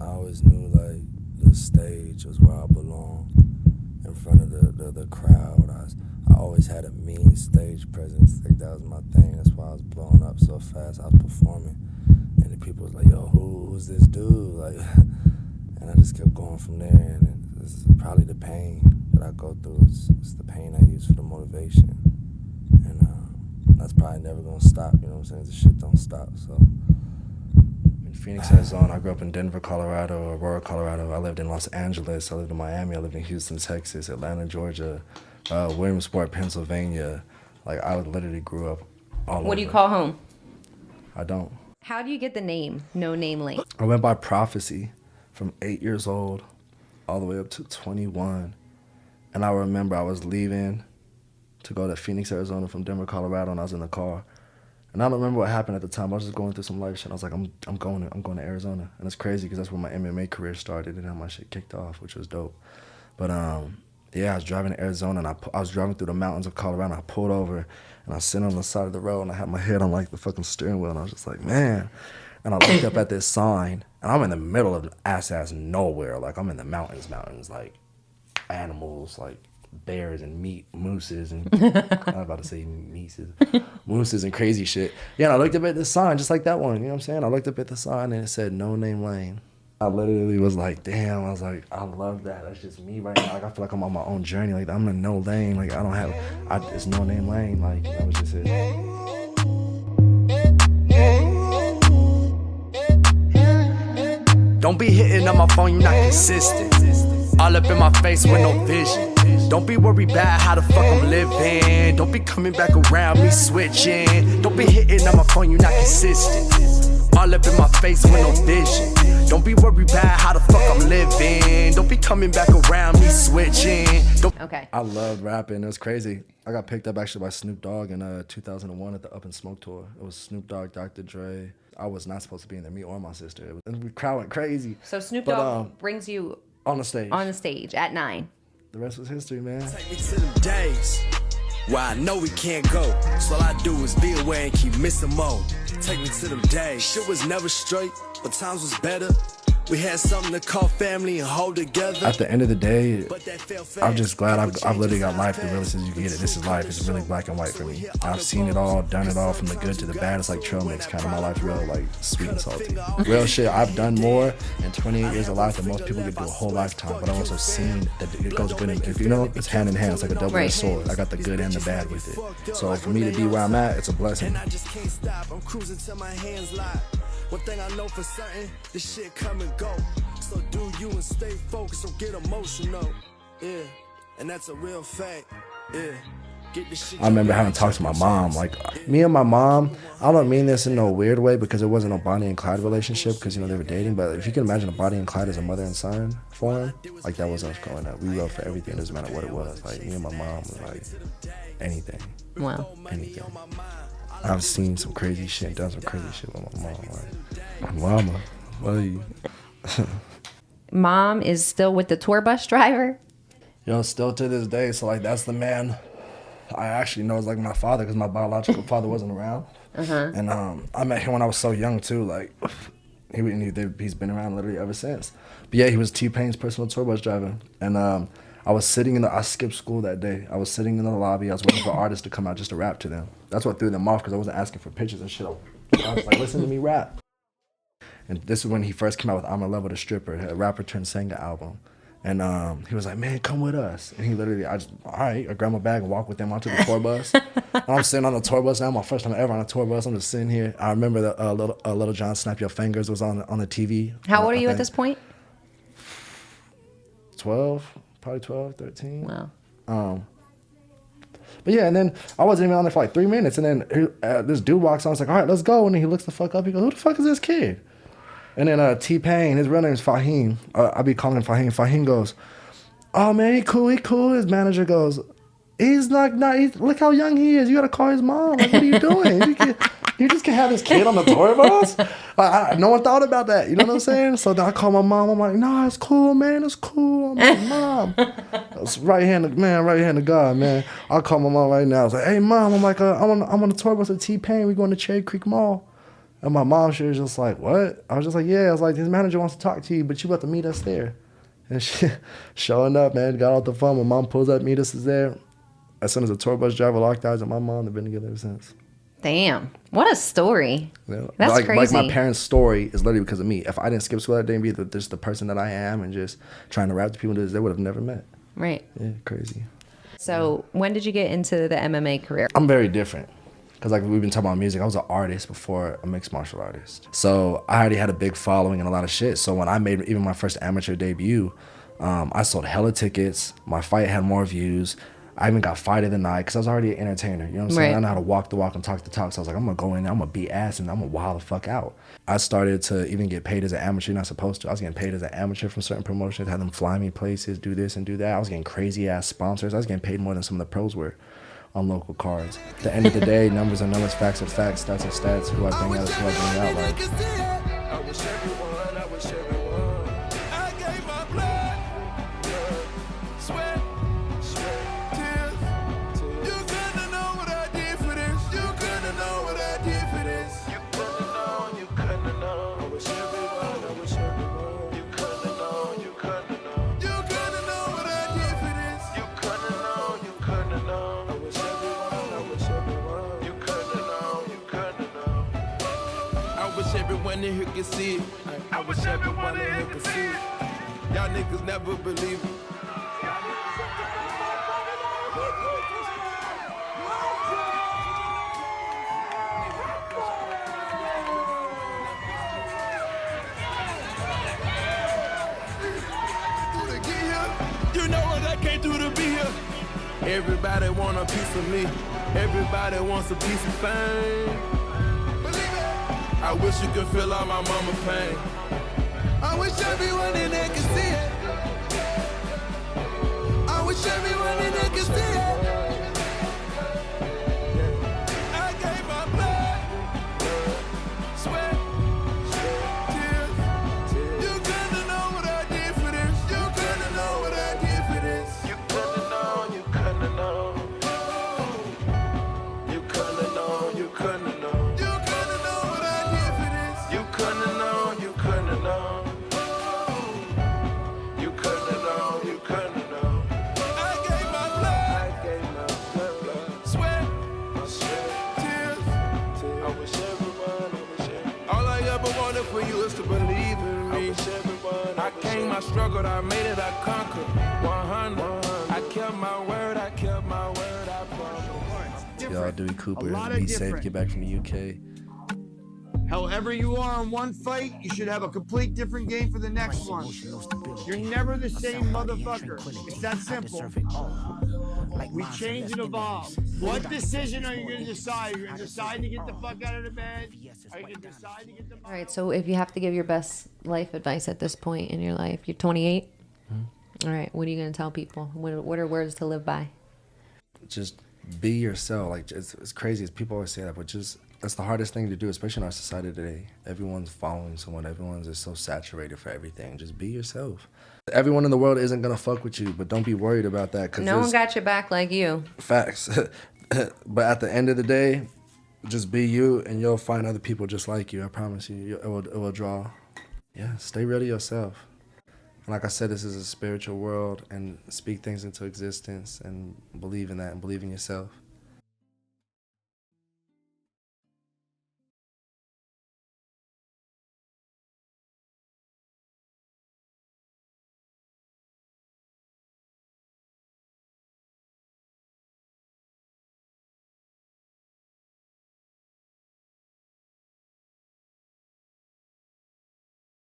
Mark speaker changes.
Speaker 1: I always knew like the stage was where I belonged, in front of the crowd. I always had a mean stage presence. Like that was my thing. That's why I was blowing up so fast. I was performing, and the people was like, "Yo, who's this dude?" Like, and I just kept going from there. And this is probably the pain that I go through. It's the pain I use for the motivation, and that's probably never gonna stop. You know what I'm saying? The shit don't stop. So. Phoenix, Arizona. I grew up in Denver, Colorado, Aurora, Colorado. I lived in Los Angeles. I lived in Miami. I lived in Houston, Texas, Atlanta, Georgia, Williamsport, Pennsylvania. Like, I literally grew up all over.
Speaker 2: What do you call home?
Speaker 1: I don't.
Speaker 2: How do you get the name NoNameLn?
Speaker 1: I went by prophecy from 8 years old all the way up to 21. And I remember I was leaving to go to Phoenix, Arizona from Denver, Colorado, and I was in the car. And I don't remember what happened at the time. I was just going through some life shit. I was like, I'm going to Arizona. And it's crazy because that's where my MMA career started and how my shit kicked off, which was dope. But yeah, I was driving to Arizona, and I was driving through the mountains of Colorado. And I pulled over, and I was sitting on the side of the road, and I had my head on like the fucking steering wheel, and I was just like, man. And I looked up at this sign, and I'm in the middle of ass nowhere. Like, I'm in the mountains, like animals, like bears and mooses and I was about to say mooses and crazy shit. Yeah, and I looked up at the sign just like that one, you know what I'm saying? I looked up at the sign and it said NoNameLn. I literally was like, damn, I was like, I love that. That's just me right now. Like, I feel like I'm on my own journey. Like, I'm in no lane. Like, it's NoNameLn. Like, that was just it. Don't be hitting on my phone, you're not consistent. All up in my face with no vision. Don't be worried about how the fuck I'm living. Don't be coming back around me switching. Don't be hitting on my phone, you're not consistent. All up in my face with no vision. Don't be worried about how the fuck I'm living. Don't be coming back around me switching.
Speaker 2: Okay.
Speaker 1: I loved rapping. It was crazy. I got picked up actually by Snoop Dogg in 2001 at the Up and Smoke tour. It was Snoop Dogg, Dr. Dre. I was not supposed to be in there, me or my sister. And the crowd went crazy.
Speaker 2: So Snoop Dogg brings you
Speaker 1: on the stage.
Speaker 2: On the stage at 9.
Speaker 1: The rest was history, man.
Speaker 3: Take me to them days where I know we can't go. So all I do is be away and keep missing more. Take me to them days. Shit was never straight, but times was better. We had something to call family and hold together.
Speaker 1: At the end of the day, I'm just glad I've literally got life the realest as you can get it. This is life. It's really black and white for me. I've seen it all, done it all, from the good to the bad. It's like trail mix, kind of my life real, like sweet and salty. Real shit, I've done more in 28 years of life than most people could do a whole lifetime, but I've also seen that it goes good. If you know, it's hand in hand. It's like a double-edged sword. I got the good and the bad with it. So for me to be where I'm at, it's a blessing.
Speaker 3: I just can't stop. I'm cruising till my hands lock. One thing I know for certain, this shit come and go. So do you and stay focused, don't get emotional. Yeah, and that's a real fact. Yeah. Get this shit.
Speaker 1: I remember having talked to my mom. Like, me and my mom, I don't mean this in no weird way because it wasn't a Bonnie and Clyde relationship because, you know, they were dating. But if you can imagine a Bonnie and Clyde as a mother and son for him, like, that was us growing up. We wrote for everything. It doesn't matter what it was. Like, me and my mom was like, anything.
Speaker 2: Wow.
Speaker 1: Anything. I've seen some crazy shit, done some crazy shit with my mom. Like, mama, love you.
Speaker 2: Mom is still with the tour bus driver?
Speaker 1: Yo, still to this day. So, like, that's the man I actually know is like my father because my biological father wasn't around. And I met him when I was so young, too. Like, he's been around literally ever since. But, yeah, he was T-Pain's personal tour bus driver. And I was sitting I skipped school that day. I was sitting in the lobby. I was waiting for artists to come out just to rap to them. That's what threw them off because I wasn't asking for pictures and shit. I was like, listen to me rap. And this is when he first came out with I'm in Love with a Stripper, a rapper turned singer album. And he was like, man, come with us. And he literally, all right, I grabbed my bag and walked with them onto the tour bus. And I'm sitting on the tour bus now, my first time ever on a tour bus. I'm just sitting here. I remember the Little John Snap Your Fingers was on the TV.
Speaker 2: How old are you at this point?
Speaker 1: 12, probably 12, 13.
Speaker 2: Wow.
Speaker 1: But yeah, and then I wasn't even on there for like 3 minutes. And then this dude walks on. I was like, all right, let's go. And then he looks the fuck up. He goes, who the fuck is this kid? And then T-Pain, his real name is Fahim. I be calling him Fahim. Fahim goes, oh man, he cool. His manager goes, he's like, look how young he is. You gotta call his mom. Like, what are you doing? You just can't have this kid on the tour bus? No one thought about that. You know what I'm saying? So then I call my mom. I'm like, nah, it's cool, man. It's cool. I'm like, Mom. That's right hand of God, man. I'll call my mom right now. I was like, hey, Mom, I'm like, I'm on the tour bus with T-Pain. We're going to Cherry Creek Mall. And my mom, she was just like, what? I was just like, yeah. I was like, his manager wants to talk to you, but you have to meet us there. And she, showing up, man, got off the phone. My mom pulls up, meet us there. As soon as the tour bus driver locked eyes with my mom, they've been together ever since.
Speaker 2: Damn. What a story.
Speaker 1: Yeah.
Speaker 2: That's crazy.
Speaker 1: Like my parents' story is literally because of me. If I didn't skip school that day and be just the person that I am and just trying to rap to people, they would have never met.
Speaker 2: Right.
Speaker 1: Yeah, crazy.
Speaker 2: So when did you get into the MMA career?
Speaker 1: I'm very different. Because like we've been talking about music, I was an artist before a mixed martial artist. So I already had a big following and a lot of shit. So when I made even my first amateur debut, I sold hella tickets. My fight had more views. I even got Fight of the Night because I was already an entertainer. You know what I'm saying?
Speaker 2: Right.
Speaker 1: I know how to walk the walk and talk the talk. So I was like, I'm going to go in there, I'm going to beat ass, and I'm going to wild the fuck out. I started to even get paid as an amateur. You're not supposed to. I was getting paid as an amateur from certain promotions, had them fly me places, do this and do that. I was getting crazy ass sponsors. I was getting paid more than some of the pros were on local cards. At the end of the day, numbers are numbers, facts are facts, stats are stats. Who I bring out is who I bring out. Like,
Speaker 3: I wish everyone, I gave my blood, sweat, tears. You couldn't know what I did for this. You couldn't know what I did for this. You couldn't know. I wish everyone, you couldn't know. You couldn't know what I did for this. You couldn't know. I wish everyone, you couldn't know. I wish everyone in here could see it. I wish everyone in here could see it. Y'all niggas never believe it. You know what I came through to be here. Everybody want a piece of me. Everybody wants a piece of fame. I wish you could feel all my mama pain. I wish everyone in there could see it. I wish everyone in there could see it. I gave my blood, sweat, tears. You couldn't know what I did for this. You couldn't know what I did for this. You couldn't know. You couldn't know. You couldn't know. You couldn't know. For you is to believe in me. I came, I struggled, I made it, I conquered. 100. I kept my word, I promised.
Speaker 1: y'all, Dewey Cooper, be safe, get back from the UK.
Speaker 4: However you are in one fight, you should have a complete different game for the next one. You're never the same motherfucker. It's that simple. We change and evolve. What decision are you going to decide? Are you going to decide to get the fuck out of the bed? Are you going to decide to get the...
Speaker 2: All right, so if you have to give your best life advice at this point in your life, you're 28? All right, what are you going to tell people? What are words to live by?
Speaker 1: Just be yourself. Like, it's crazy as people always say that, but just that's the hardest thing to do, especially in our society today. Everyone's following someone. Everyone's just so saturated for everything. Just be yourself. Everyone in the world isn't gonna fuck with you, but don't be worried about that. Cause
Speaker 2: no one got your back like you.
Speaker 1: Facts. But at the end of the day, just be you, and you'll find other people just like you. I promise you. It will draw. Yeah, stay real to yourself. And like I said, this is a spiritual world, and speak things into existence and believe in that and believe in yourself.